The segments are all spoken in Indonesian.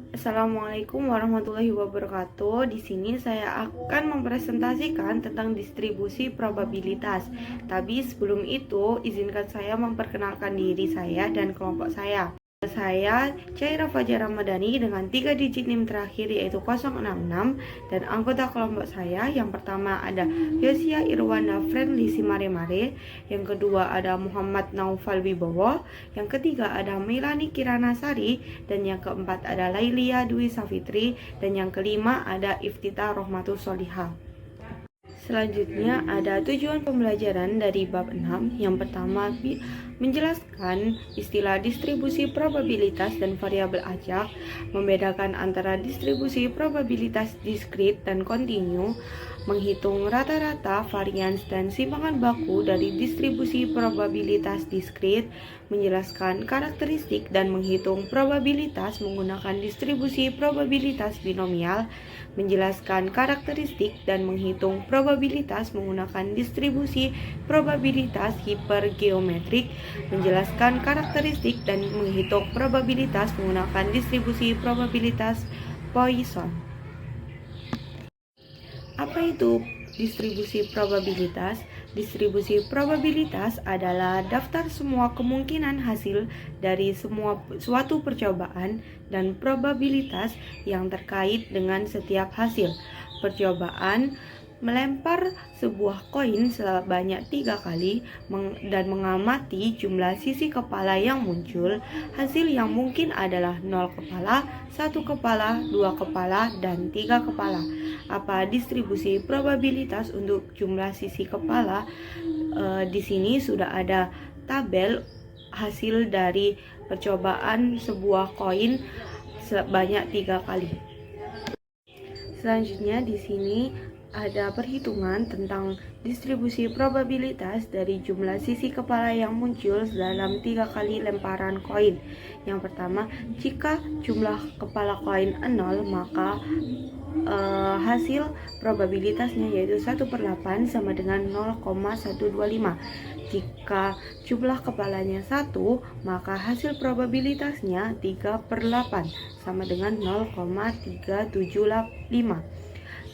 Assalamualaikum warahmatullahi wabarakatuh. Di sini saya akan mempresentasikan tentang distribusi probabilitas. Tapi sebelum itu, izinkan saya memperkenalkan diri saya dan kelompok saya. Saya Chaira Fajar Ramadhani dengan 3 digit NIM terakhir yaitu 066, dan anggota kelompok saya yang pertama ada Yosia Irwana Friendly Simaremare, yang kedua ada Muhammad Naufal Wibowo, yang ketiga ada Melani Kirana Sari, dan yang keempat ada Lailia Dwi Safitri, dan yang kelima ada Iftita Rohmatus Solihah. Selanjutnya ada tujuan pembelajaran dari bab 6. Yang pertama, menjelaskan istilah distribusi probabilitas dan variabel acak, membedakan antara distribusi probabilitas diskrit dan kontinu, menghitung rata-rata, varians, dan simpangan baku dari distribusi probabilitas diskrit, menjelaskan karakteristik dan menghitung probabilitas menggunakan distribusi probabilitas binomial, menjelaskan karakteristik dan menghitung probabilitas menggunakan distribusi probabilitas hipergeometrik, menjelaskan karakteristik dan menghitung probabilitas menggunakan distribusi probabilitas Poisson. Apa itu distribusi probabilitas? Distribusi probabilitas adalah daftar semua kemungkinan hasil dari suatu percobaan dan probabilitas yang terkait dengan setiap hasil. Percobaan melempar sebuah koin sebanyak 3 kali dan mengamati jumlah sisi kepala yang muncul. Hasil yang mungkin adalah 0 kepala, 1 kepala, 2 kepala, dan 3 kepala. Apa distribusi probabilitas untuk jumlah sisi kepala? Di sini sudah ada tabel hasil dari percobaan sebuah koin sebanyak 3 kali. Selanjutnya di sini ada perhitungan tentang distribusi probabilitas dari jumlah sisi kepala yang muncul dalam 3 kali lemparan koin. Yang pertama, jika jumlah kepala koin 0, maka hasil probabilitasnya yaitu 1/8 sama dengan 0,125. Jika jumlah kepalanya 1, maka hasil probabilitasnya 3/8 sama dengan 0,375.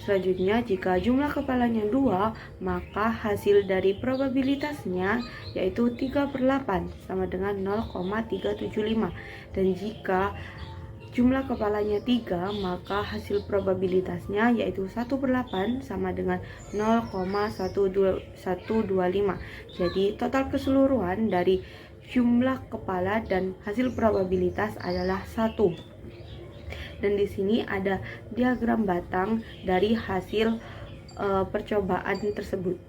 Selanjutnya, jika jumlah kepalanya 2, maka hasil dari probabilitasnya yaitu 3/8 sama dengan 0,375. Dan jika jumlah kepalanya 3, maka hasil probabilitasnya yaitu 1/8 sama dengan 0,1125. Jadi total keseluruhan dari jumlah kepala dan hasil probabilitas adalah 1. Dan di sini ada diagram batang dari hasil percobaan tersebut.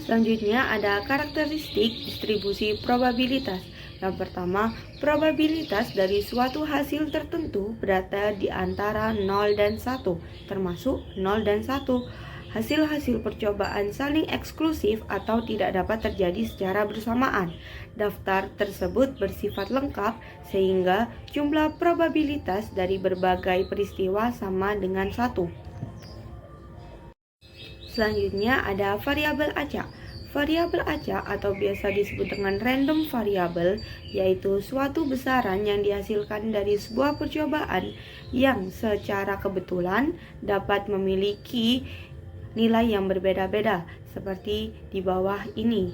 Selanjutnya ada karakteristik distribusi probabilitas. Yang pertama, probabilitas dari suatu hasil tertentu berada di antara 0 dan 1, termasuk 0 dan 1. Hasil-hasil percobaan saling eksklusif atau tidak dapat terjadi secara bersamaan. Daftar tersebut bersifat lengkap sehingga jumlah probabilitas dari berbagai peristiwa sama dengan 1. Selanjutnya ada variabel acak. Variabel acak atau biasa disebut dengan random variable, yaitu suatu besaran yang dihasilkan dari sebuah percobaan yang secara kebetulan dapat memiliki nilai yang berbeda-beda, seperti di bawah ini.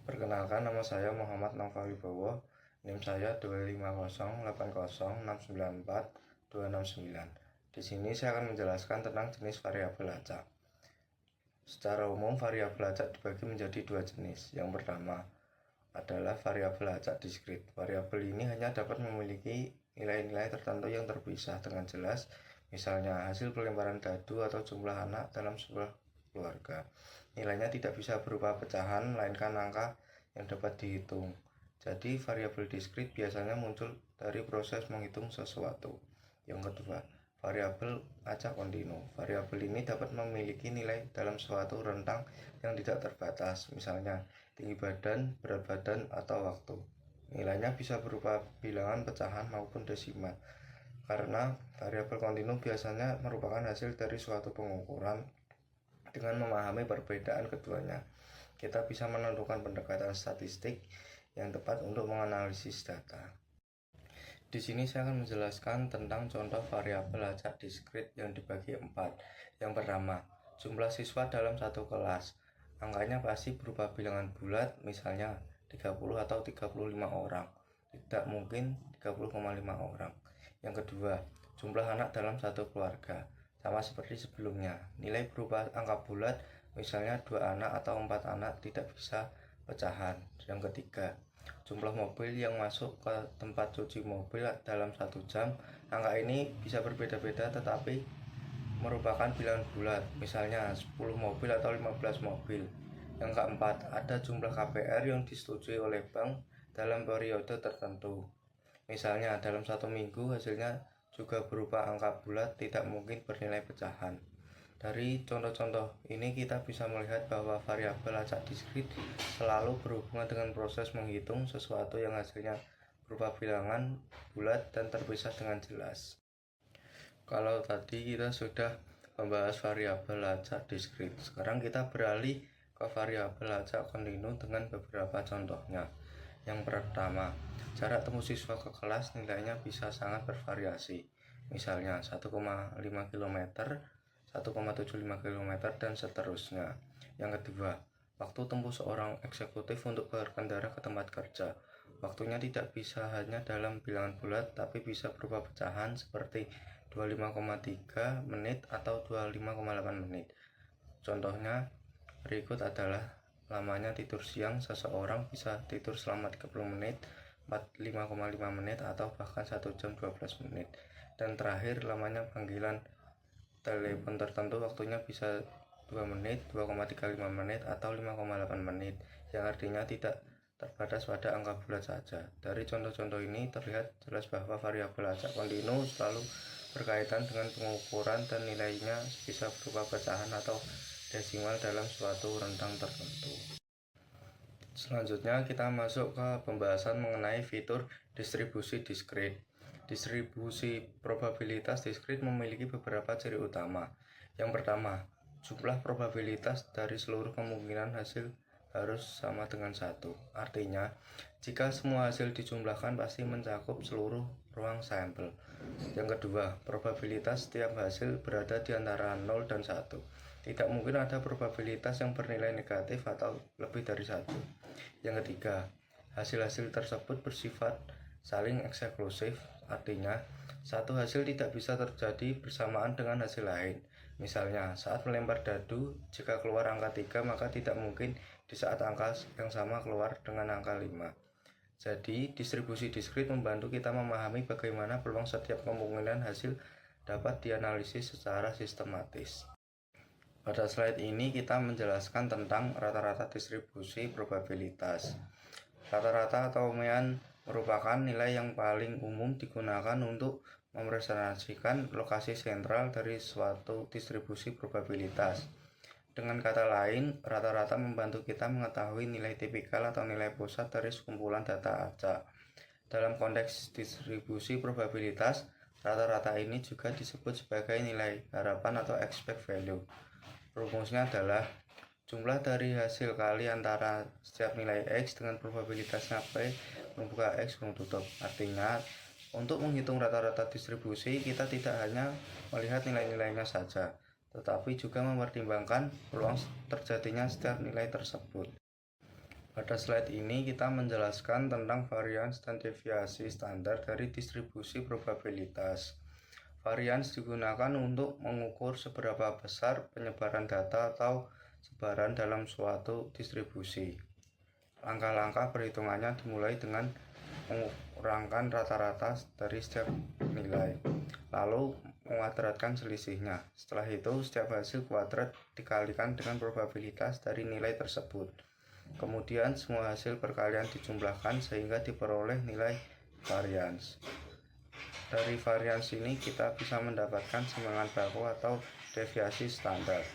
Perkenalkan, nama saya Muhammad Naufal Wibowo. NIM saya 25080894269. Di sini saya akan menjelaskan tentang jenis variabel acak. Secara umum, variabel acak dibagi menjadi 2 jenis. Yang pertama adalah variabel acak diskrit. Variabel ini hanya dapat memiliki nilai-nilai tertentu yang terpisah dengan jelas, misalnya hasil pelemparan dadu atau jumlah anak dalam sebuah keluarga. Nilainya tidak bisa berupa pecahan, melainkan angka yang dapat dihitung. Jadi, variabel diskrit biasanya muncul dari proses menghitung sesuatu. Yang kedua, variabel acak kontinu. Variabel ini dapat memiliki nilai dalam suatu rentang yang tidak terbatas, misalnya tinggi badan, berat badan, atau waktu. Nilainya bisa berupa bilangan, pecahan, maupun desimal. Karena variabel kontinu biasanya merupakan hasil dari suatu pengukuran. Dengan memahami perbedaan keduanya, kita bisa menentukan pendekatan statistik yang tepat untuk menganalisis data. Di sini saya akan menjelaskan tentang contoh variabel acak diskrit yang dibagi 4. Yang pertama, jumlah siswa dalam satu kelas. Angkanya pasti berupa bilangan bulat, misalnya 30 atau 35 orang. Tidak mungkin 30,5 orang. Yang kedua, jumlah anak dalam satu keluarga. Sama seperti sebelumnya, nilai berupa angka bulat, misalnya 2 anak atau 4 anak, tidak bisa pecahan. Yang ketiga, jumlah mobil yang masuk ke tempat cuci mobil dalam 1 jam. Angka ini bisa berbeda-beda tetapi merupakan bilangan bulat, misalnya 10 mobil atau 15 mobil. Yang keempat, ada jumlah KPR yang disetujui oleh bank dalam periode tertentu. Misalnya dalam 1 minggu hasilnya juga berupa angka bulat, tidak mungkin bernilai pecahan. Dari contoh-contoh ini kita bisa melihat bahwa variabel acak diskrit selalu berhubungan dengan proses menghitung sesuatu yang hasilnya berupa bilangan bulat dan terpisah dengan jelas. Kalau tadi kita sudah membahas variabel acak diskrit, sekarang kita beralih ke variabel acak kontinu dengan beberapa contohnya. Yang pertama, jarak tempuh siswa ke kelas nilainya bisa sangat bervariasi, misalnya 1,5 km, 1,75 km, dan seterusnya. Yang kedua, waktu tempuh seorang eksekutif untuk berkendara ke tempat kerja. Waktunya tidak bisa hanya dalam bilangan bulat, tapi bisa berupa pecahan seperti 25,3 menit atau 25,8 menit. Contohnya berikut adalah lamanya tidur siang. Seseorang bisa tidur selama 30 menit, 45,5 menit, atau bahkan 1 jam 12 menit. Dan terakhir, lamanya panggilan telepon tertentu, waktunya bisa 2 menit, 2,35 menit, atau 5,8 menit, yang artinya tidak terbatas pada angka bulat saja. Dari contoh-contoh ini terlihat jelas bahwa variabel acak kontinu selalu berkaitan dengan pengukuran dan nilainya bisa berupa pecahan atau desimal dalam suatu rentang tertentu. Selanjutnya kita masuk ke pembahasan mengenai fitur distribusi diskrit. Distribusi probabilitas diskrit memiliki beberapa ciri utama. Yang pertama, jumlah probabilitas dari seluruh kemungkinan hasil harus sama dengan 1. Artinya, jika semua hasil dijumlahkan pasti mencakup seluruh ruang sampel. Yang kedua, probabilitas setiap hasil berada di antara 0 dan 1. Tidak mungkin ada probabilitas yang bernilai negatif atau lebih dari 1. Yang ketiga, hasil-hasil tersebut bersifat saling eksklusif, artinya satu hasil tidak bisa terjadi bersamaan dengan hasil lain. Misalnya, saat melempar dadu, jika keluar angka 3, maka tidak mungkin di saat angka yang sama keluar dengan angka 5. Jadi, distribusi diskrit membantu kita memahami bagaimana peluang setiap kemungkinan hasil dapat dianalisis secara sistematis. Pada slide ini kita menjelaskan tentang rata-rata distribusi probabilitas. Rata-rata atau mean merupakan nilai yang paling umum digunakan untuk merepresentasikan lokasi sentral dari suatu distribusi probabilitas. Dengan kata lain, rata-rata membantu kita mengetahui nilai tipikal atau nilai pusat dari sekumpulan data acak. Dalam konteks distribusi probabilitas, rata-rata ini juga disebut sebagai nilai harapan atau expect value. Rumusnya adalah jumlah dari hasil kali antara setiap nilai X dengan probabilitasnya P membuka X belum tutup. Artinya, untuk menghitung rata-rata distribusi, kita tidak hanya melihat nilai-nilainya saja, tetapi juga mempertimbangkan peluang terjadinya setiap nilai tersebut. Pada slide ini kita menjelaskan tentang varians dan deviasi standar dari distribusi probabilitas. Varians digunakan untuk mengukur seberapa besar penyebaran data atau sebaran dalam suatu distribusi. Langkah-langkah perhitungannya dimulai dengan mengurangkan rata-rata dari setiap nilai, lalu menguadratkan selisihnya. Setelah itu, setiap hasil kuadrat dikalikan dengan probabilitas dari nilai tersebut. Kemudian, semua hasil perkalian dijumlahkan sehingga diperoleh nilai varians. Dari varians ini kita bisa mendapatkan simpangan baku atau deviasi standar,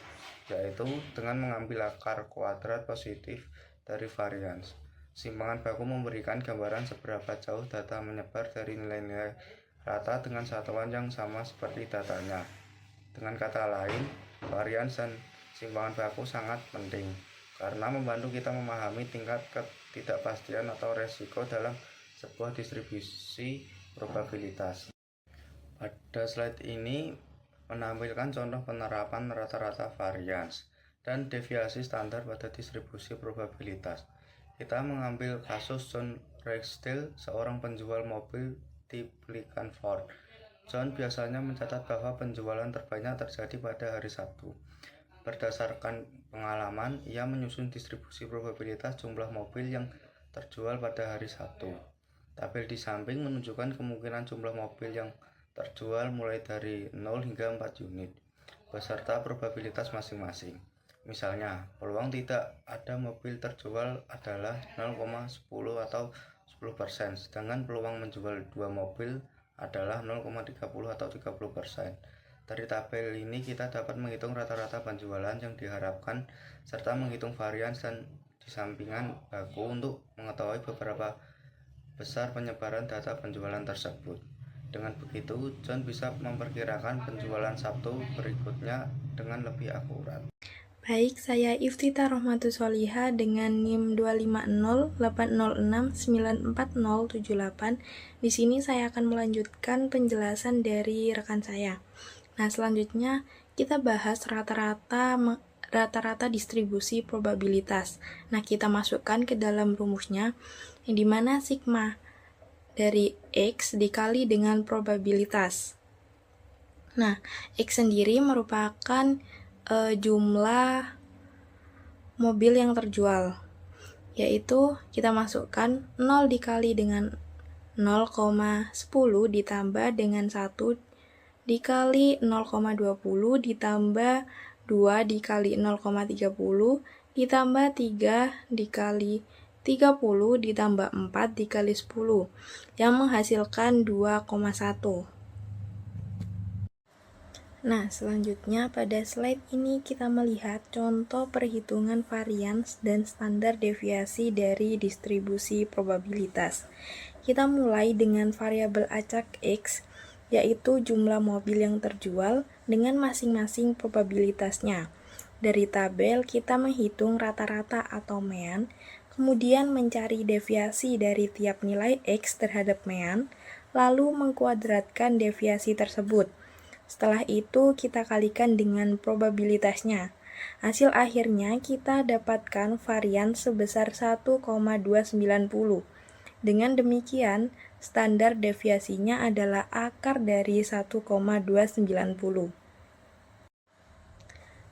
yaitu dengan mengambil akar kuadrat positif dari varians. Simpangan baku memberikan gambaran seberapa jauh data menyebar dari nilai-nilai rata dengan satuan yang sama seperti datanya. Dengan kata lain, varians dan simpangan baku sangat penting karena membantu kita memahami tingkat ketidakpastian atau resiko dalam sebuah distribusi probabilitas. Pada slide ini menampilkan contoh penerapan rata-rata varians dan deviasi standar pada distribusi probabilitas. Kita mengambil kasus John Ragsdale, seorang penjual mobil tipe Lincoln Ford. John biasanya mencatat bahwa penjualan terbanyak terjadi pada hari Sabtu. Berdasarkan pengalaman, ia menyusun distribusi probabilitas jumlah mobil yang terjual pada hari Sabtu. Tabel di samping menunjukkan kemungkinan jumlah mobil yang terjual mulai dari 0 hingga 4 unit, beserta probabilitas masing-masing. Misalnya, peluang tidak ada mobil terjual adalah 0,10 atau 10%, sedangkan peluang menjual 2 mobil adalah 0,30 atau 30%. Dari tabel ini kita dapat menghitung rata-rata penjualan yang diharapkan serta menghitung varians dan disampingan baku untuk mengetahui beberapa besar penyebaran data penjualan tersebut. Dengan begitu, John bisa memperkirakan penjualan Sabtu berikutnya dengan lebih akurat. Baik, saya Iftita Rohmatus Soliha dengan NIM 25080694078. Di sini saya akan melanjutkan penjelasan dari rekan saya. Nah, selanjutnya kita bahas rata-rata distribusi probabilitas. Nah, kita masukkan ke dalam rumusnya, yang dimana sigma dari X dikali dengan probabilitas. Nah, X sendiri merupakan jumlah mobil yang terjual, yaitu kita masukkan 0 dikali dengan 0,10 ditambah dengan 1 dikali 0,20 ditambah 2 dikali 0,30 ditambah 3 dikali 30 ditambah 4 dikali 10 yang menghasilkan 2,1. Nah, selanjutnya pada slide ini kita melihat contoh perhitungan varians dan standar deviasi dari distribusi probabilitas. Kita mulai dengan variabel acak X, yaitu jumlah mobil yang terjual dengan masing-masing probabilitasnya. Dari tabel kita menghitung rata-rata atau mean, kemudian mencari deviasi dari tiap nilai X terhadap mean, lalu mengkuadratkan deviasi tersebut. Setelah itu kita kalikan dengan probabilitasnya. Hasil akhirnya kita dapatkan varian sebesar 1,290. Dengan demikian, standar deviasinya adalah akar dari 1,290.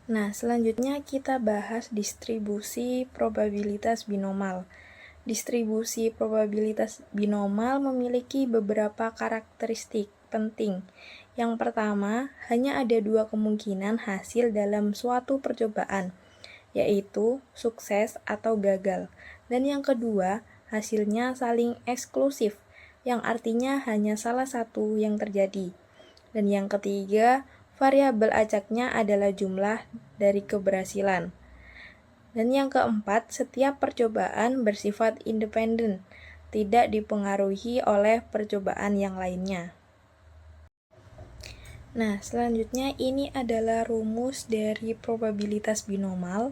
Nah, selanjutnya kita bahas distribusi probabilitas binomal. Distribusi probabilitas binomal memiliki beberapa karakteristik penting. Yang pertama, hanya ada 2 kemungkinan hasil dalam suatu percobaan, yaitu sukses atau gagal. Dan yang kedua, hasilnya saling eksklusif, yang artinya hanya salah satu yang terjadi. Dan yang ketiga, variabel acaknya adalah jumlah dari keberhasilan. Dan yang keempat, setiap percobaan bersifat independen, tidak dipengaruhi oleh percobaan yang lainnya. Nah, selanjutnya ini adalah rumus dari probabilitas binomal,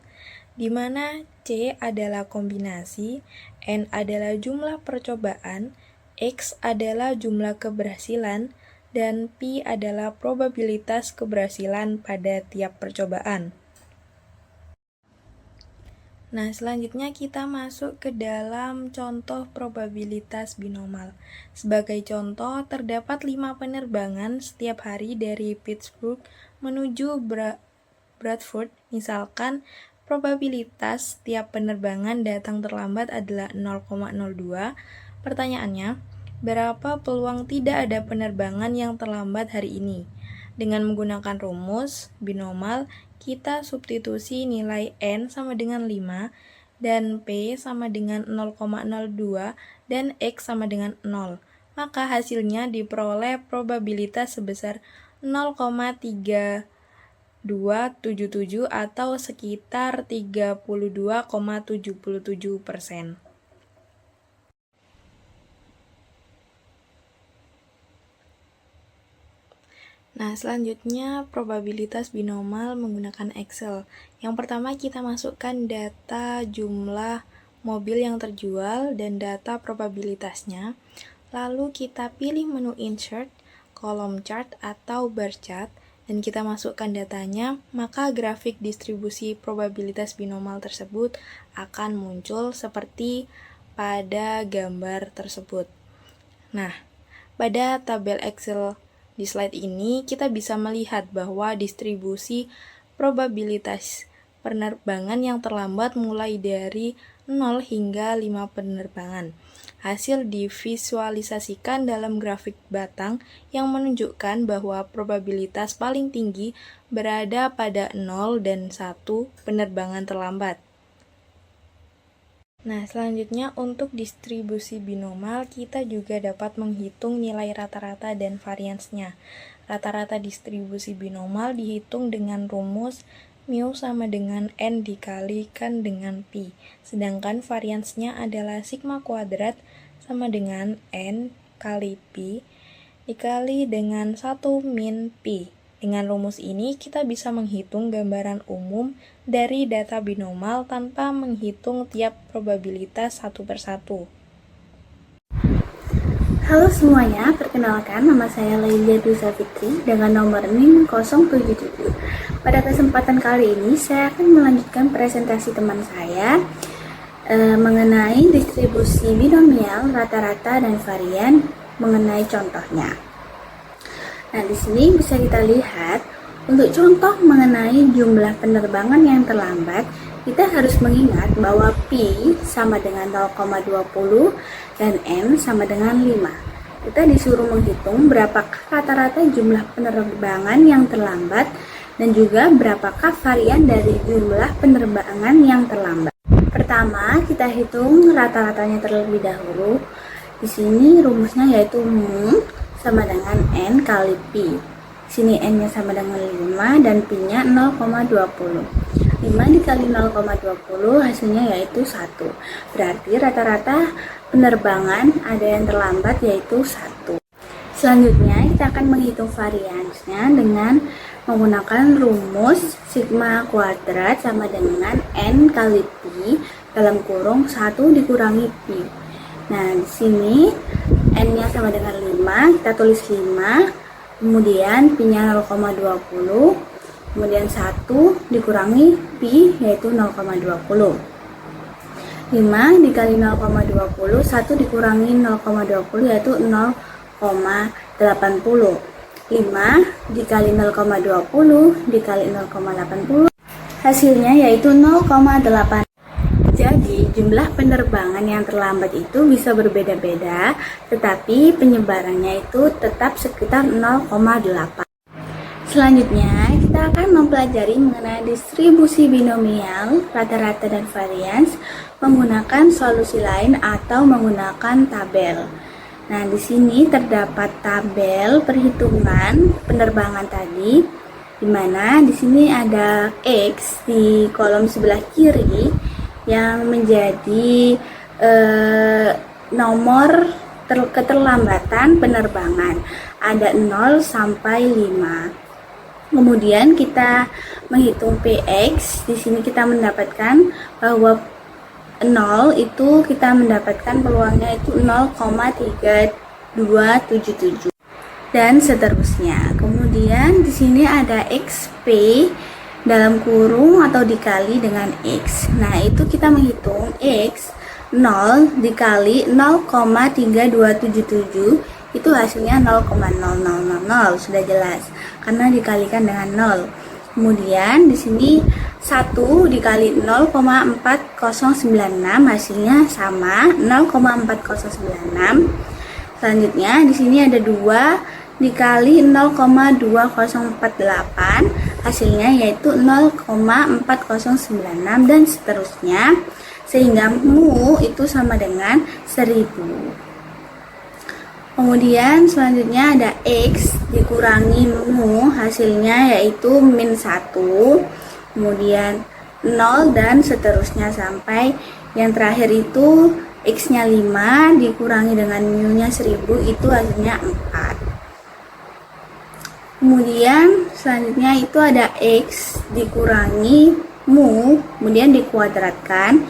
di mana C adalah kombinasi, N adalah jumlah percobaan, X adalah jumlah keberhasilan, dan P adalah probabilitas keberhasilan pada tiap percobaan. Nah, selanjutnya kita masuk ke dalam contoh probabilitas binomal. Sebagai contoh, terdapat 5 penerbangan setiap hari dari Pittsburgh menuju Bradford. Misalkan, probabilitas setiap penerbangan datang terlambat adalah 0,02. Pertanyaannya, berapa peluang tidak ada penerbangan yang terlambat hari ini? Dengan menggunakan rumus binomal, kita substitusi nilai N sama dengan 5, dan P sama dengan 0,02, dan X sama dengan 0. Maka hasilnya diperoleh probabilitas sebesar 0,3277 atau sekitar 32,77%. Nah, selanjutnya probabilitas binomal menggunakan Excel. Yang pertama kita masukkan data jumlah mobil yang terjual, dan data probabilitasnya. Lalu kita pilih menu Insert, kolom chart atau bar chart, dan kita masukkan datanya, maka grafik distribusi probabilitas binomal tersebut akan muncul seperti pada gambar tersebut. Nah, pada tabel Excel di slide ini, kita bisa melihat bahwa distribusi probabilitas penerbangan yang terlambat mulai dari 0 hingga 5 penerbangan. Hasil divisualisasikan dalam grafik batang yang menunjukkan bahwa probabilitas paling tinggi berada pada 0 dan 1 penerbangan terlambat. Nah, selanjutnya untuk distribusi binomal, kita juga dapat menghitung nilai rata-rata dan variansnya. Rata-rata distribusi binomal dihitung dengan rumus mu sama dengan n dikalikan dengan pi, sedangkan variansnya adalah sigma kuadrat sama dengan n kali pi dikali dengan 1 min pi. Dengan rumus ini, kita bisa menghitung gambaran umum dari data binomal tanpa menghitung tiap probabilitas satu persatu. Halo semuanya, perkenalkan nama saya Lailia Duza Fitri dengan nomor NIM 077. Pada kesempatan kali ini, saya akan melanjutkan presentasi teman saya mengenai distribusi binomial, rata-rata, dan varian mengenai contohnya. Nah, di sini bisa kita lihat, untuk contoh mengenai jumlah penerbangan yang terlambat, kita harus mengingat bahwa Pi sama dengan 0,20 dan N sama dengan 5. Kita disuruh menghitung berapakah rata-rata jumlah penerbangan yang terlambat dan juga berapakah varian dari jumlah penerbangan yang terlambat. Pertama, kita hitung rata-ratanya terlebih dahulu. Di sini rumusnya yaitu mu sama dengan N kali Pi. Sini N-nya sama dengan 5 dan Pi-nya 0,20. 5 dikali 0,20 hasilnya yaitu 1. Berarti rata-rata penerbangan ada yang terlambat yaitu 1. Selanjutnya kita akan menghitung variansnya dengan menggunakan rumus sigma kuadrat sama dengan N kali Pi dalam kurung 1 dikurangi Pi. Nah, di sini N-nya sama dengan 5, kita tulis 5, kemudian Pi-nya 0,20, kemudian 1 dikurangi Pi yaitu 0,20. 5 dikali 0,20, 1 dikurangi 0,20 yaitu 0,80. 5 dikali 0,20 dikali 0,80 hasilnya yaitu 0,8. Jadi, jumlah penerbangan yang terlambat itu bisa berbeda-beda, tetapi penyebarannya itu tetap sekitar 0,8. Selanjutnya, kita akan mempelajari mengenai distribusi binomial, rata-rata, dan varians menggunakan solusi lain atau menggunakan tabel. Nah, di sini terdapat tabel perhitungan penerbangan tadi, di mana di sini ada X di kolom sebelah kiri yang menjadi nomor keterlambatan penerbangan. Ada 0 sampai 5. Kemudian kita menghitung PX. Di sini kita mendapatkan bahwa 0 itu kita mendapatkan peluangnya itu 0,3277 dan seterusnya. Kemudian di sini ada XP dalam kurung atau dikali dengan X. Nah, itu kita menghitung X 0 dikali 0,3277 itu hasilnya 0,0000, sudah jelas karena dikalikan dengan 0. Kemudian di sini 1 dikali 0,4096 hasilnya sama 0,4096. Selanjutnya di sini ada 2 dikali 0,2048 hasilnya yaitu 0,4096 dan seterusnya, sehingga mu itu sama dengan 1000. Kemudian selanjutnya ada X dikurangi mu hasilnya yaitu min 1, kemudian 0 dan seterusnya sampai yang terakhir itu X nya 5 dikurangi dengan mu nya 1000 itu hasilnya 4. Kemudian selanjutnya itu ada X dikurangi mu, kemudian dikuadratkan,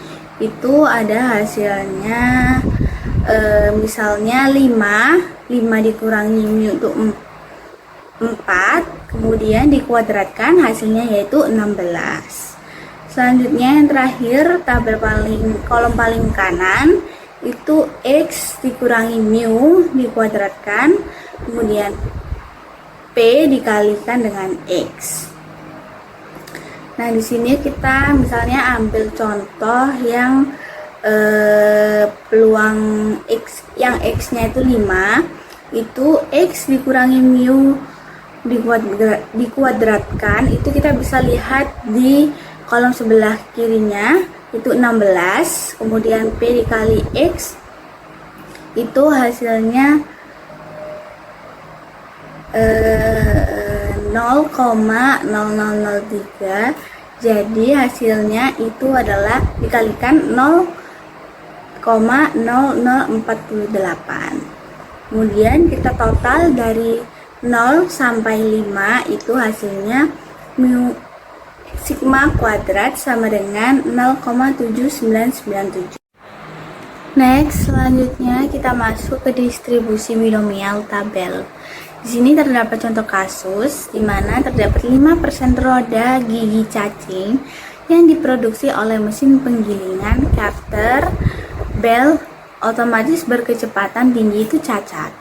itu ada hasilnya misalnya 5 dikurangi mu itu 4, kemudian dikuadratkan hasilnya yaitu 16. Selanjutnya yang terakhir, kolom paling kanan itu X dikurangi mu dikuadratkan, kemudian P dikalikan dengan X. Nah, di sini kita misalnya ambil contoh yang peluang X, yang X-nya itu 5, itu X dikurangi mu dikuadratkan, itu kita bisa lihat di kolom sebelah kirinya itu 16, kemudian P dikali X itu hasilnya 0,0003. Jadi hasilnya itu adalah dikalikan 0,0048. Kemudian kita total dari 0 sampai 5 itu hasilnya mu sigma kuadrat sama dengan 0,7997. Next, selanjutnya kita masuk ke distribusi binomial tabel. Di sini terdapat contoh kasus di mana terdapat 5% roda gigi cacing yang diproduksi oleh mesin penggilingan Carter Bell otomatis berkecepatan tinggi itu cacat.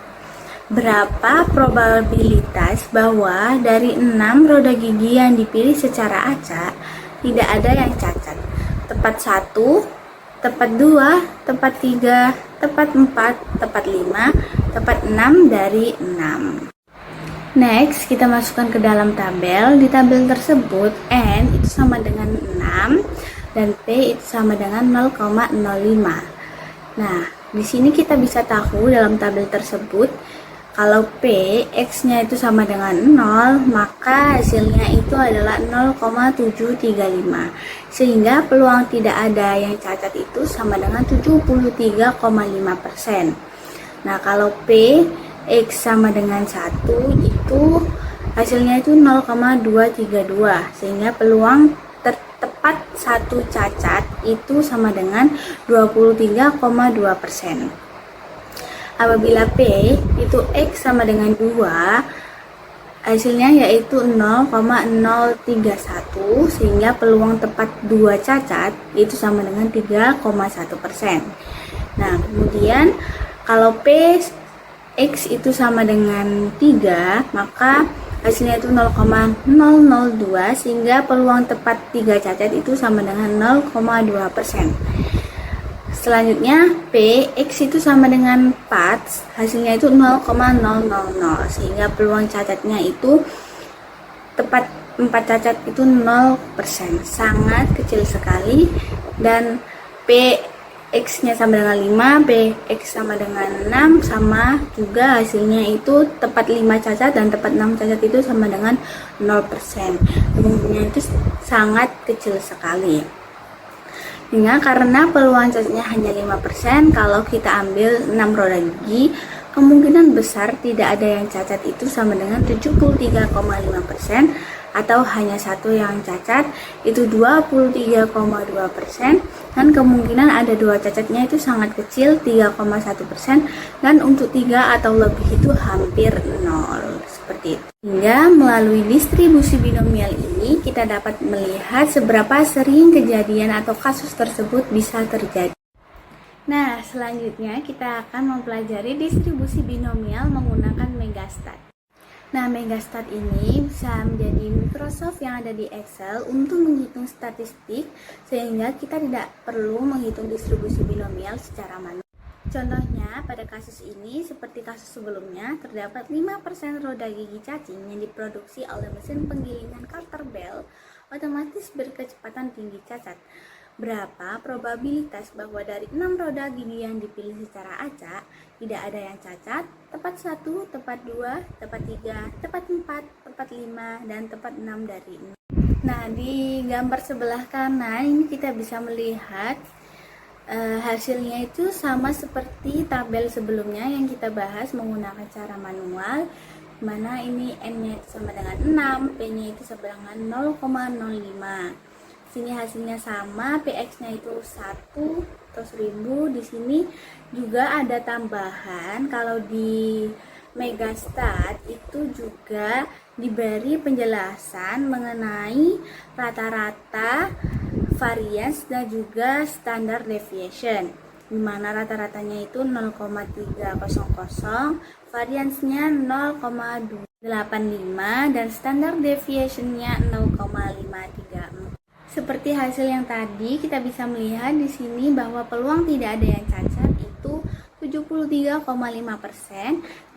Berapa probabilitas bahwa dari 6 roda gigi yang dipilih secara acak tidak ada yang cacat? Tepat 1, tepat 2, tepat 3, tepat 4, tepat 5, tepat 6 dari 6. Next, kita masukkan ke dalam tabel. Di tabel tersebut, N itu sama dengan 6 dan P itu sama dengan 0,05. Nah, di sini kita bisa tahu dalam tabel tersebut kalau P, X-nya itu sama dengan 0, maka hasilnya itu adalah 0,735. Sehingga peluang tidak ada yang cacat itu sama dengan 73,5%. Nah, kalau P, X sama dengan 1, itu hasilnya itu 0,232. Sehingga peluang tepat satu cacat itu sama dengan 23,2%. Apabila P itu X sama dengan 2, hasilnya yaitu 0,031, sehingga peluang tepat 2 cacat itu sama dengan 3,1%. Nah, kemudian kalau P X itu sama dengan 3, maka hasilnya itu 0,002, sehingga peluang tepat 3 cacat itu sama dengan 0,2%. Selanjutnya P, X itu sama dengan 4, hasilnya itu 0,000, sehingga peluang cacatnya itu tepat 4 cacat itu 0%, sangat kecil sekali. Dan P, X-nya sama dengan 5, P, X sama dengan 6, sama juga hasilnya itu tepat 5 cacat dan tepat 6 cacat itu sama dengan 0%. Kemungkinan itu sangat kecil sekali. Karena peluang cacatnya hanya 5%, kalau kita ambil 6 roda gigi, kemungkinan besar tidak ada yang cacat itu sama dengan 73,5%, atau hanya satu yang cacat itu 23,2%, dan kemungkinan ada 2 cacatnya itu sangat kecil 3,1%, dan untuk 3 atau lebih itu hampir 0, seperti itu. Hingga melalui distribusi binomial ini kita dapat melihat seberapa sering kejadian atau kasus tersebut bisa terjadi. Nah, selanjutnya kita akan mempelajari distribusi binomial menggunakan Megastat. Nah, Megastat ini bisa menjadi Microsoft yang ada di Excel untuk menghitung statistik, sehingga kita tidak perlu menghitung distribusi binomial secara manual. Contohnya, pada kasus ini, seperti kasus sebelumnya, terdapat 5% roda gigi cacing yang diproduksi oleh mesin penggilingan Carter Bell otomatis berkecepatan tinggi cacat. Berapa probabilitas bahwa dari 6 roda gigi yang dipilih secara acak tidak ada yang cacat? Tepat 1, tepat 2, tepat 3, tepat 4, tepat 5, dan tepat 6 dari 6. Nah, di gambar sebelah kanan ini kita bisa melihat hasilnya itu sama seperti tabel sebelumnya yang kita bahas menggunakan cara manual, mana ini N-nya sama dengan 6, P-nya itu sama dengan 0,05. Sini hasilnya sama, PX-nya itu 1 atau 1000. Di sini juga ada tambahan, kalau di Megastat itu juga diberi penjelasan mengenai rata-rata, variance, dan juga standard deviation, di mana rata-ratanya itu 0,300, variance-nya 0,285, dan standard deviation-nya 0,534. Seperti hasil yang tadi, kita bisa melihat di sini bahwa peluang tidak ada yang cacat itu 73,5%,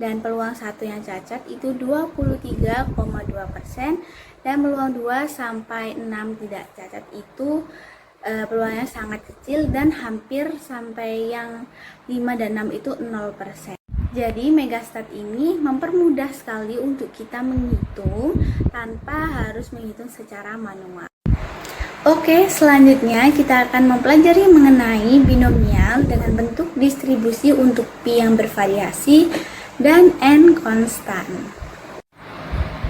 dan peluang 1 yang cacat itu 23,2%, dan peluang 2 sampai 6 tidak cacat itu peluangnya sangat kecil, dan hampir sampai yang 5 dan 6 itu 0%. Jadi Megastat ini mempermudah sekali untuk kita menghitung tanpa harus menghitung secara manual. Oke, selanjutnya kita akan mempelajari mengenai binomial dengan bentuk distribusi untuk Pi yang bervariasi dan N konstan.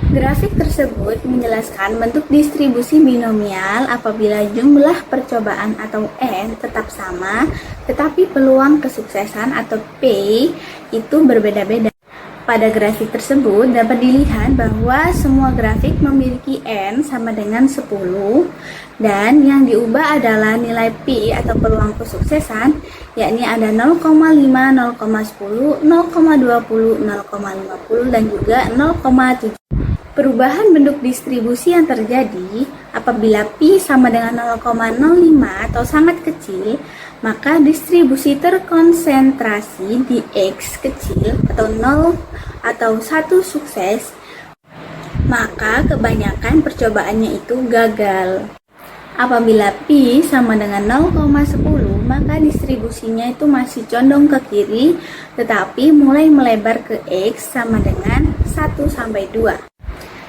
Grafik tersebut menjelaskan bentuk distribusi binomial apabila jumlah percobaan atau N tetap sama, tetapi peluang kesuksesan atau P itu berbeda-beda. Pada grafik tersebut dapat dilihat bahwa semua grafik memiliki N sama dengan 10, dan yang diubah adalah nilai Pi atau peluang kesuksesan, yakni ada 0,5, 0,10, 0,20, 0,50, dan juga 0,7. Perubahan bentuk distribusi yang terjadi apabila Pi sama dengan 0,05 atau sangat kecil, maka distribusi terkonsentrasi di X kecil atau 0 atau 1 sukses, maka kebanyakan percobaannya itu gagal. Apabila Pi sama dengan 0,10, maka distribusinya itu masih condong ke kiri, tetapi mulai melebar ke X sama dengan 1-2.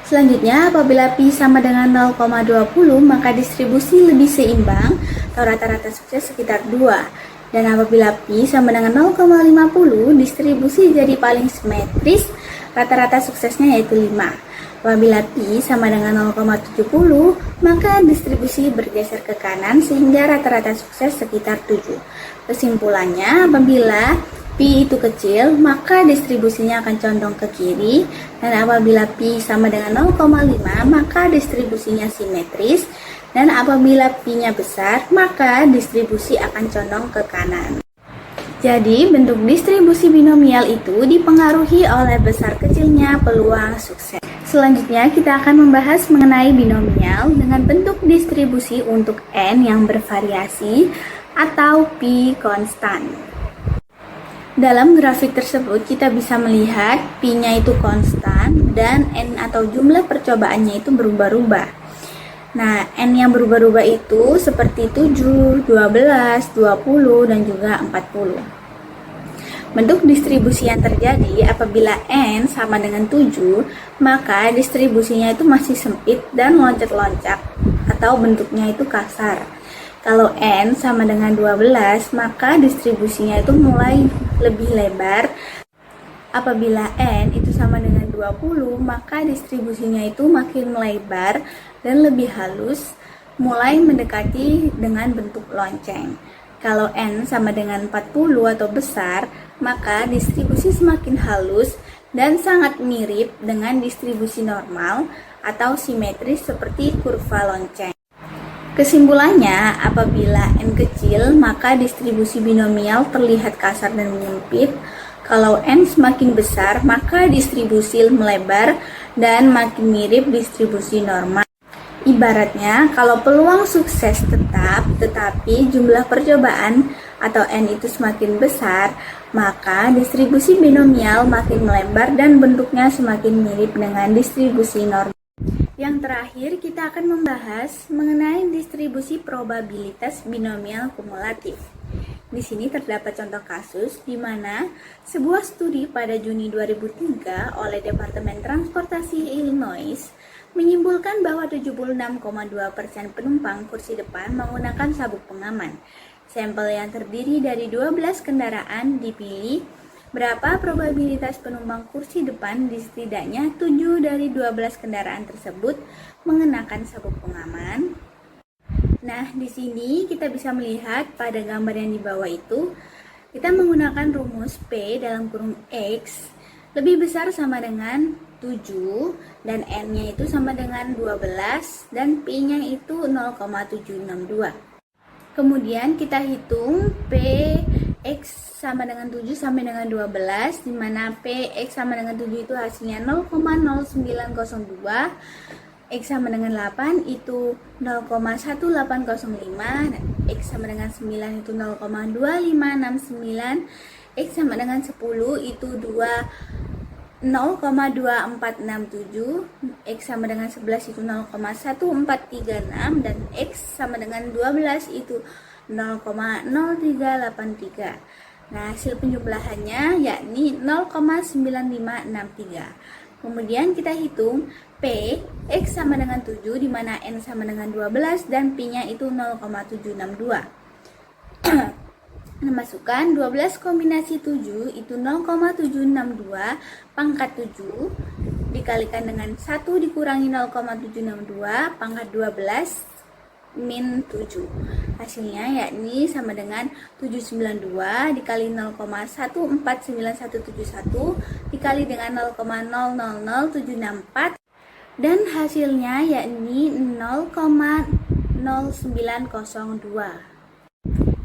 Selanjutnya, apabila Pi sama dengan 0,20, maka distribusi lebih seimbang atau rata-rata sukses sekitar 2. Dan apabila Pi sama dengan 0,50, distribusi jadi paling simetris, rata-rata suksesnya yaitu 5. Apabila Pi sama dengan 0,70, maka distribusi bergeser ke kanan sehingga rata-rata sukses sekitar 7. Kesimpulannya, apabila Pi itu kecil, maka distribusinya akan condong ke kiri, dan apabila Pi sama dengan 0,5, maka distribusinya simetris, dan apabila Pi-nya besar, maka distribusi akan condong ke kanan. Jadi, bentuk distribusi binomial itu dipengaruhi oleh besar kecilnya peluang sukses. Selanjutnya, kita akan membahas mengenai binomial dengan bentuk distribusi untuk N yang bervariasi atau Pi konstan. Dalam grafik tersebut kita bisa melihat Pi-nya itu konstan dan N atau jumlah percobaannya itu berubah-ubah. Nah, N yang berubah-ubah itu seperti 7, 12, 20, dan juga 40. Bentuk distribusi yang terjadi apabila N sama dengan 7, maka distribusinya itu masih sempit dan loncat-loncat atau bentuknya itu kasar. Kalau N sama dengan 12, maka distribusinya itu mulai lebih lebar. Apabila N itu sama dengan 20, maka distribusinya itu makin melebar dan lebih halus, mulai mendekati dengan bentuk lonceng. Kalau N sama dengan 40 atau besar, maka distribusi semakin halus dan sangat mirip dengan distribusi normal atau simetris seperti kurva lonceng. Kesimpulannya, apabila N kecil, maka distribusi binomial terlihat kasar dan menyempit. Kalau N semakin besar, maka distribusi melebar dan makin mirip distribusi normal. Ibaratnya, kalau peluang sukses tetap, tetapi jumlah percobaan atau N itu semakin besar, maka distribusi binomial makin melebar dan bentuknya semakin mirip dengan distribusi normal. Yang terakhir, kita akan membahas mengenai distribusi probabilitas binomial kumulatif. Di sini terdapat contoh kasus di mana sebuah studi pada Juni 2003 oleh Departemen Transportasi Illinois menyimpulkan bahwa 76,2% penumpang kursi depan menggunakan sabuk pengaman. Sampel yang terdiri dari 12 kendaraan dipilih. Berapa probabilitas penumpang kursi depan di setidaknya 7 dari 12 kendaraan tersebut mengenakan sabuk pengaman? Nah, di sini kita bisa melihat pada gambar yang di bawah itu, kita menggunakan rumus P dalam kurung X lebih besar sama dengan 7 dan N-nya itu sama dengan 12 dan P-nya itu 0,762. Kemudian kita hitung P X sama dengan 7 sampai dengan 12, di mana P X sama dengan 7 itu hasilnya 0,0902, X sama dengan 8 itu 0,1805, dan X sama dengan 9 itu 0,2569, X sama dengan 10 itu 0,2467, X sama dengan 11 itu 0,1436, dan X sama dengan 12 itu 0,0383. Nah, hasil penjumlahannya yakni 0,9563. Kemudian kita hitung P X sama dengan 7, di mana N sama dengan 12 dan P-nya itu 0,762. Masukkan 12 kombinasi 7 itu 0,762 pangkat 7 dikalikan dengan 1 dikurangi 0,762 pangkat 12 min 7. Hasilnya yakni sama dengan 792 dikali 0,149171 dikali dengan 0,000764 dan hasilnya yakni 0,0902.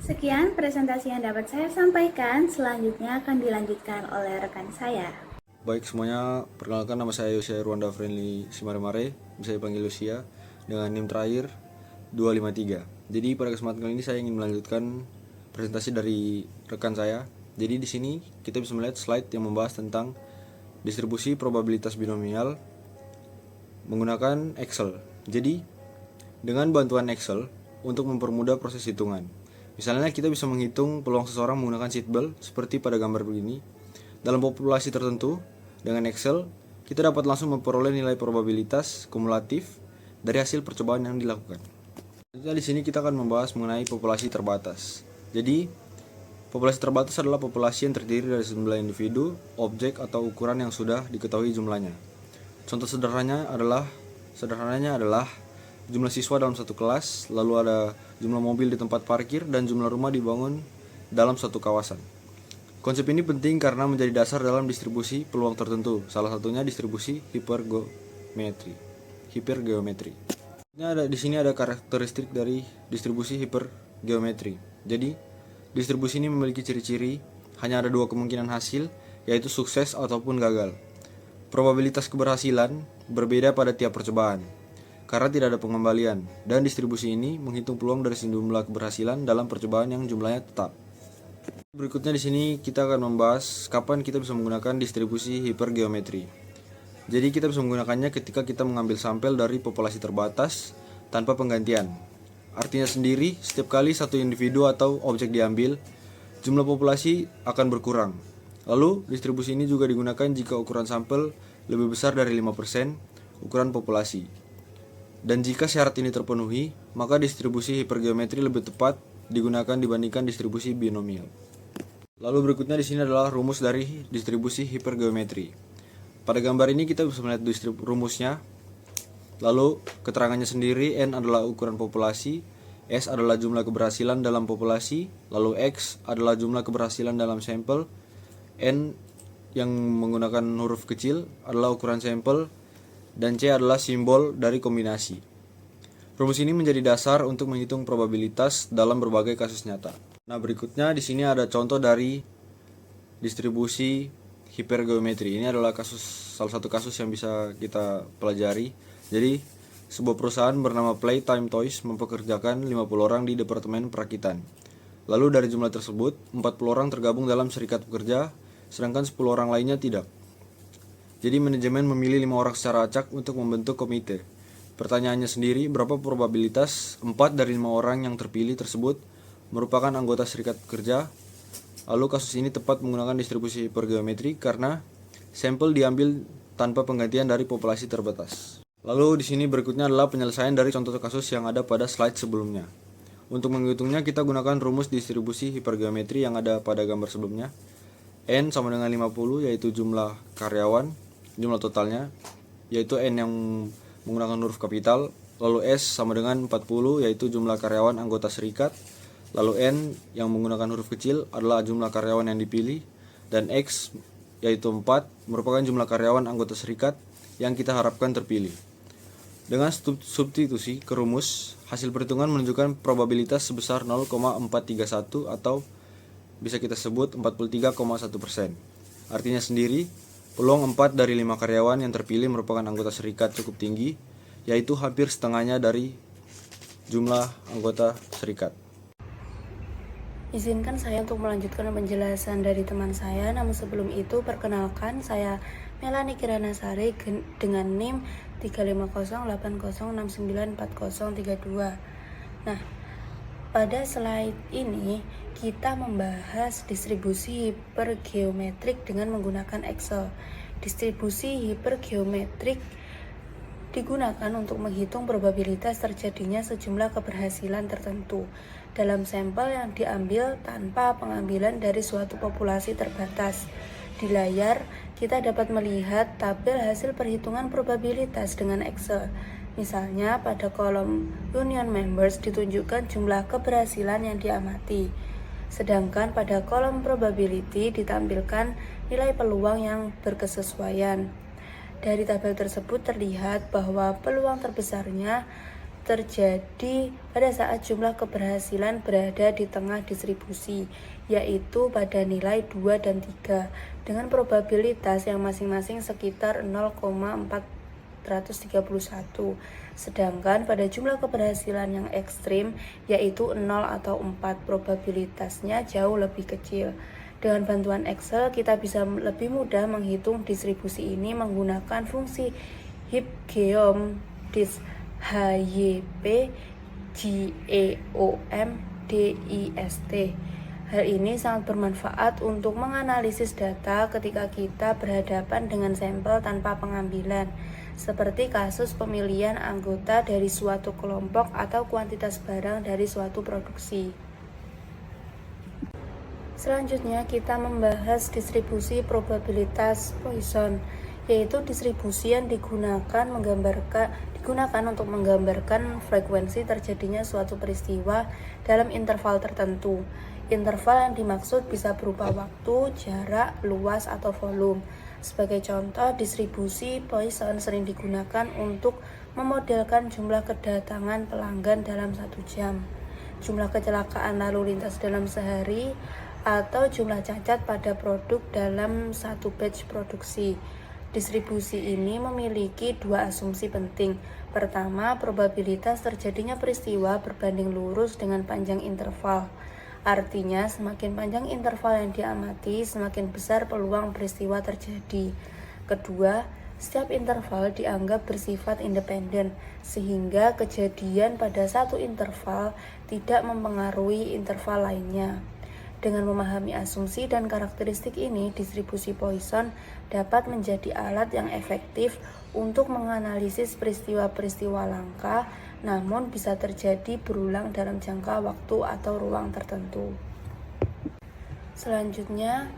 Sekian presentasi yang dapat saya sampaikan, selanjutnya akan dilanjutkan oleh rekan saya. Baik semuanya, perkenalkan nama saya Yosia Rwanda Friendly Simaremare, bisa dipanggil Yosia, dengan NIM terakhir 253. Jadi pada kesempatan kali ini saya ingin melanjutkan presentasi dari rekan saya. Jadi di sini kita bisa melihat slide yang membahas tentang distribusi probabilitas binomial menggunakan Excel. Jadi dengan bantuan Excel untuk mempermudah proses hitungan. Misalnya kita bisa menghitung peluang seseorang menggunakan seatbelt seperti pada gambar begini. Dalam populasi tertentu, dengan Excel, kita dapat langsung memperoleh nilai probabilitas kumulatif dari hasil percobaan yang dilakukan. Selanjutnya di sini kita akan membahas mengenai populasi terbatas. Jadi, populasi terbatas adalah populasi yang terdiri dari sejumlah individu, objek atau ukuran yang sudah diketahui jumlahnya. Contoh sederhananya adalah jumlah siswa dalam satu kelas, lalu ada jumlah mobil di tempat parkir, dan jumlah rumah dibangun dalam satu kawasan. Konsep ini penting karena menjadi dasar dalam distribusi peluang tertentu, salah satunya distribusi hipergeometri. Di sini ada karakteristik dari distribusi hipergeometri. Jadi, distribusi ini memiliki ciri-ciri, hanya ada dua kemungkinan hasil, yaitu sukses ataupun gagal. Probabilitas keberhasilan berbeda pada tiap percobaan, karena tidak ada pengembalian, dan distribusi ini menghitung peluang dari sejumlah keberhasilan dalam percobaan yang jumlahnya tetap. Berikutnya di sini kita akan membahas kapan kita bisa menggunakan distribusi hipergeometri. Jadi kita bisa menggunakannya ketika kita mengambil sampel dari populasi terbatas tanpa penggantian. Artinya sendiri, setiap kali satu individu atau objek diambil, jumlah populasi akan berkurang. Lalu distribusi ini juga digunakan jika ukuran sampel lebih besar dari 5% ukuran populasi. Dan jika syarat ini terpenuhi, maka distribusi hipergeometri lebih tepat digunakan dibandingkan distribusi binomial. Lalu berikutnya di sini adalah rumus dari distribusi hipergeometri. Pada gambar ini kita bisa melihat rumusnya. Lalu keterangannya sendiri, N adalah ukuran populasi, S adalah jumlah keberhasilan dalam populasi, lalu X adalah jumlah keberhasilan dalam sampel, N yang menggunakan huruf kecil adalah ukuran sampel, dan C adalah simbol dari kombinasi. Rumus ini menjadi dasar untuk menghitung probabilitas dalam berbagai kasus nyata. Nah, berikutnya di sini ada contoh dari distribusi hipergeometri. Ini adalah salah satu kasus yang bisa kita pelajari. Jadi, sebuah perusahaan bernama Playtime Toys mempekerjakan 50 orang di departemen perakitan. Lalu dari jumlah tersebut, 40 orang tergabung dalam serikat pekerja, sedangkan 10 orang lainnya tidak. Jadi manajemen memilih 5 orang secara acak untuk membentuk komite. Pertanyaannya sendiri, berapa probabilitas 4 dari 5 orang yang terpilih tersebut merupakan anggota serikat pekerja? Lalu kasus ini tepat menggunakan distribusi hipergeometri karena sampel diambil tanpa penggantian dari populasi terbatas. Lalu di sini berikutnya adalah penyelesaian dari contoh kasus yang ada pada slide sebelumnya. Untuk menghitungnya kita gunakan rumus distribusi hipergeometri yang ada pada gambar sebelumnya. N sama dengan 50 yaitu jumlah karyawan, jumlah totalnya, yaitu N yang menggunakan huruf kapital, lalu S sama dengan 40 yaitu jumlah karyawan anggota serikat, lalu N yang menggunakan huruf kecil adalah jumlah karyawan yang dipilih, dan X yaitu 4 merupakan jumlah karyawan anggota serikat yang kita harapkan terpilih. Dengan substitusi ke rumus, hasil perhitungan menunjukkan probabilitas sebesar 0,431 atau bisa kita sebut 43,1%. Artinya sendiri, peluang 4 dari 5 karyawan yang terpilih merupakan anggota serikat cukup tinggi, yaitu hampir setengahnya dari jumlah anggota serikat. Izinkan saya untuk melanjutkan penjelasan dari teman saya, namun sebelum itu perkenalkan saya Melani Kiranasari dengan NIM 35080694032. Nah, pada slide ini kita membahas distribusi hipergeometrik dengan menggunakan Excel. Distribusi hipergeometrik digunakan untuk menghitung probabilitas terjadinya sejumlah keberhasilan tertentu dalam sampel yang diambil tanpa pengambilan dari suatu populasi terbatas. Di layar, kita dapat melihat tabel hasil perhitungan probabilitas dengan Excel. Misalnya, pada kolom Union Members ditunjukkan jumlah keberhasilan yang diamati. Sedangkan pada kolom Probability ditampilkan nilai peluang yang berkesesuaian. Dari tabel tersebut terlihat bahwa peluang terbesarnya terjadi pada saat jumlah keberhasilan berada di tengah distribusi, yaitu pada nilai 2 dan 3, dengan probabilitas yang masing-masing sekitar 0,431. Sedangkan pada jumlah keberhasilan yang ekstrim, yaitu 0 atau 4, probabilitasnya jauh lebih kecil. Dengan bantuan Excel, kita bisa lebih mudah menghitung distribusi ini menggunakan fungsi HypGeomDist. HypGeomDist. Hal ini sangat bermanfaat untuk menganalisis data ketika kita berhadapan dengan sampel tanpa pengambilan, seperti kasus pemilihan anggota dari suatu kelompok atau kuantitas barang dari suatu produksi. Selanjutnya kita membahas distribusi probabilitas Poisson, yaitu distribusi yang digunakan untuk menggambarkan frekuensi terjadinya suatu peristiwa dalam interval tertentu. Interval yang dimaksud bisa berupa waktu, jarak, luas, atau volume. Sebagai contoh, distribusi Poisson sering digunakan untuk memodelkan jumlah kedatangan pelanggan dalam 1 jam, jumlah kecelakaan lalu lintas dalam sehari, atau jumlah cacat pada produk dalam 1 batch produksi. Distribusi ini memiliki 2 asumsi penting. Pertama, probabilitas terjadinya peristiwa berbanding lurus dengan panjang interval. Artinya, semakin panjang interval yang diamati, semakin besar peluang peristiwa terjadi. Kedua, setiap interval dianggap bersifat independen, sehingga kejadian pada satu interval tidak mempengaruhi interval lainnya. Dengan memahami asumsi dan karakteristik ini, distribusi Poisson dapat menjadi alat yang efektif untuk menganalisis peristiwa-peristiwa langka, namun bisa terjadi berulang dalam jangka waktu atau ruang tertentu. Selanjutnya,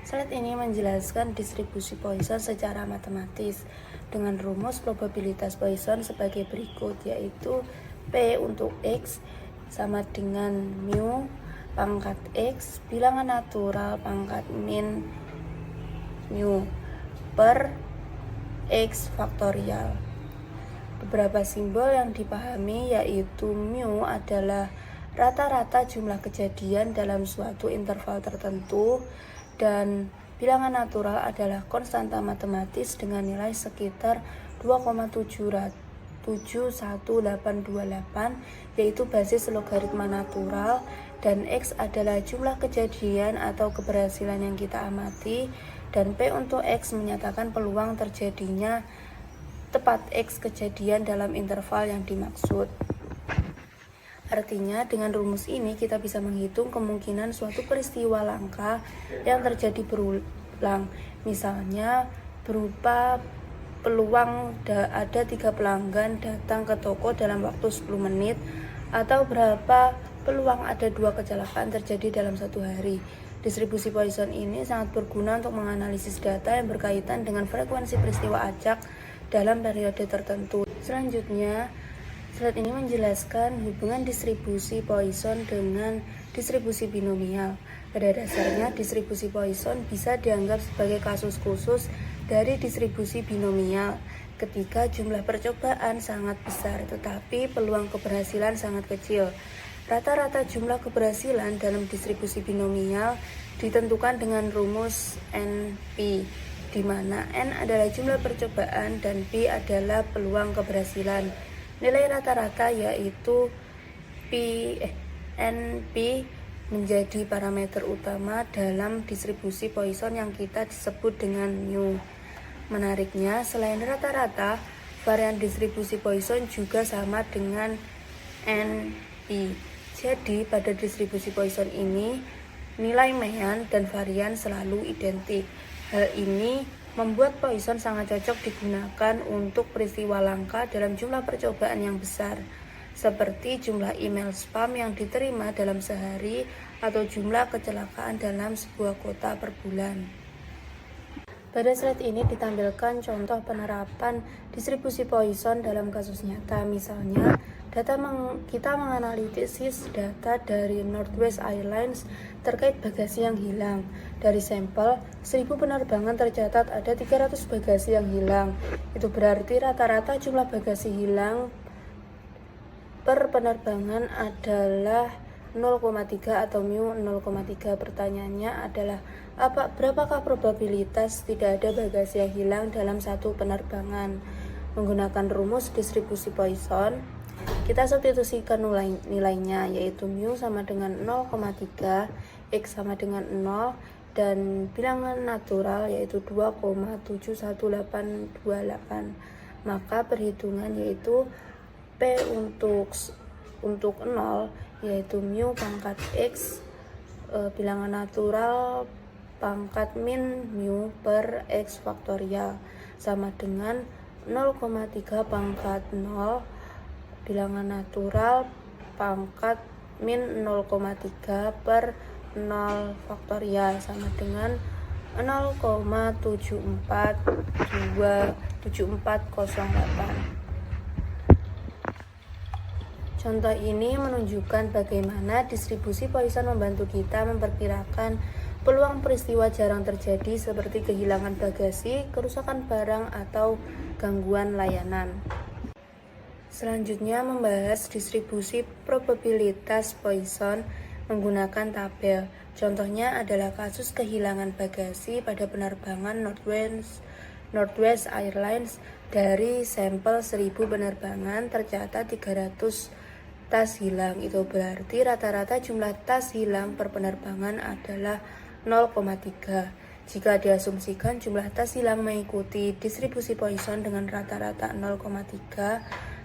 slide ini menjelaskan distribusi Poisson secara matematis dengan rumus probabilitas Poisson sebagai berikut, yaitu P untuk X sama dengan mu pangkat X bilangan natural pangkat min mu per X faktorial. Beberapa simbol yang dipahami yaitu mu adalah rata-rata jumlah kejadian dalam suatu interval tertentu, dan bilangan natural adalah konstanta matematis dengan nilai sekitar 2,71828, yaitu basis logaritma natural, dan X adalah jumlah kejadian atau keberhasilan yang kita amati, dan P untuk X menyatakan peluang terjadinya tepat X kejadian dalam interval yang dimaksud. Artinya, dengan rumus ini kita bisa menghitung kemungkinan suatu peristiwa langka yang terjadi berulang. Misalnya, berupa peluang ada 3 pelanggan datang ke toko dalam waktu 10 menit, atau berapa peluang ada 2 kecelakaan terjadi dalam 1 hari. Distribusi Poisson ini sangat berguna untuk menganalisis data yang berkaitan dengan frekuensi peristiwa acak dalam periode tertentu. Selanjutnya, slide ini menjelaskan hubungan distribusi Poisson dengan distribusi binomial. Pada dasarnya, distribusi Poisson bisa dianggap sebagai kasus khusus dari distribusi binomial ketika jumlah percobaan sangat besar tetapi peluang keberhasilan sangat kecil. Rata-rata jumlah keberhasilan dalam distribusi binomial ditentukan dengan rumus NP, di mana N adalah jumlah percobaan dan P adalah peluang keberhasilan. Nilai rata-rata yaitu NP menjadi parameter utama dalam distribusi Poisson yang kita sebut dengan mu. Menariknya, selain rata-rata, varian distribusi Poisson juga sama dengan NP. Jadi, pada distribusi Poisson ini, nilai mean dan varian selalu identik. Hal ini membuat Poisson sangat cocok digunakan untuk peristiwa langka dalam jumlah percobaan yang besar, seperti jumlah email spam yang diterima dalam sehari atau jumlah kecelakaan dalam sebuah kota per bulan. Pada slide ini ditampilkan contoh penerapan distribusi Poisson dalam kasus nyata. Misalnya, kita menganalisis data dari Northwest Airlines terkait bagasi yang hilang. Dari sampel 1000 penerbangan tercatat ada 300 bagasi yang hilang. Itu berarti rata-rata jumlah bagasi hilang per penerbangan adalah 0,3 atau mu 0,3. Pertanyaannya adalah berapakah probabilitas tidak ada bagasi yang hilang dalam satu penerbangan? Menggunakan rumus distribusi Poisson, kita substitusikan nilainya, yaitu mu sama dengan 0,3, x sama dengan 0, dan bilangan natural yaitu 2,71828. Maka perhitungan yaitu P untuk 0 yaitu mu pangkat x bilangan natural pangkat min mu per x faktorial sama dengan 0,3 pangkat 0 bilangan natural pangkat min 0,3 per 0 faktorial sama dengan 0,7428. Contoh ini menunjukkan bagaimana distribusi Poisson membantu kita memperkirakan peluang peristiwa jarang terjadi seperti kehilangan bagasi, kerusakan barang, atau gangguan layanan. Selanjutnya membahas distribusi probabilitas Poisson menggunakan tabel. Contohnya adalah kasus kehilangan bagasi pada penerbangan Northwest Airlines. Dari sampel 1000 penerbangan tercatat 300 tas hilang. Itu berarti rata-rata jumlah tas hilang per penerbangan adalah 0,3. Jika diasumsikan jumlah tas hilang mengikuti distribusi Poisson dengan rata-rata 0,3,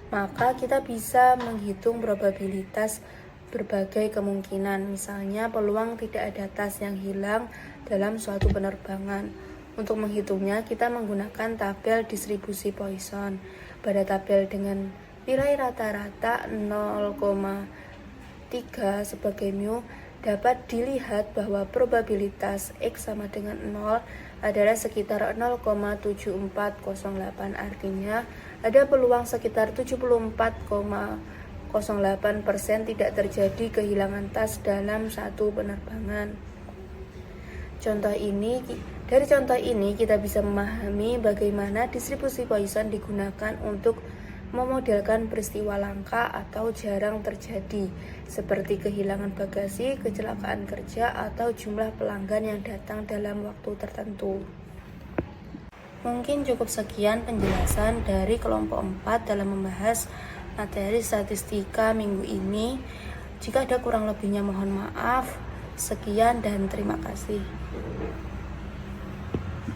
maka kita bisa menghitung probabilitas berbagai kemungkinan. Misalnya peluang tidak ada tas yang hilang dalam suatu penerbangan. Untuk menghitungnya kita menggunakan tabel distribusi Poisson. Pada tabel dengan nilai rata-rata 0,3 sebagai mu, dapat dilihat bahwa probabilitas X sama dengan 0 adalah sekitar 0,7408. Artinya ada peluang sekitar 74,08% tidak terjadi kehilangan tas dalam satu penerbangan. Dari contoh ini kita bisa memahami bagaimana distribusi Poisson digunakan untuk memodelkan peristiwa langka atau jarang terjadi, seperti kehilangan bagasi, kecelakaan kerja, atau jumlah pelanggan yang datang dalam waktu tertentu. Mungkin cukup sekian penjelasan dari kelompok 4 dalam membahas materi statistika minggu ini. Jika ada kurang lebihnya mohon maaf. Sekian dan terima kasih.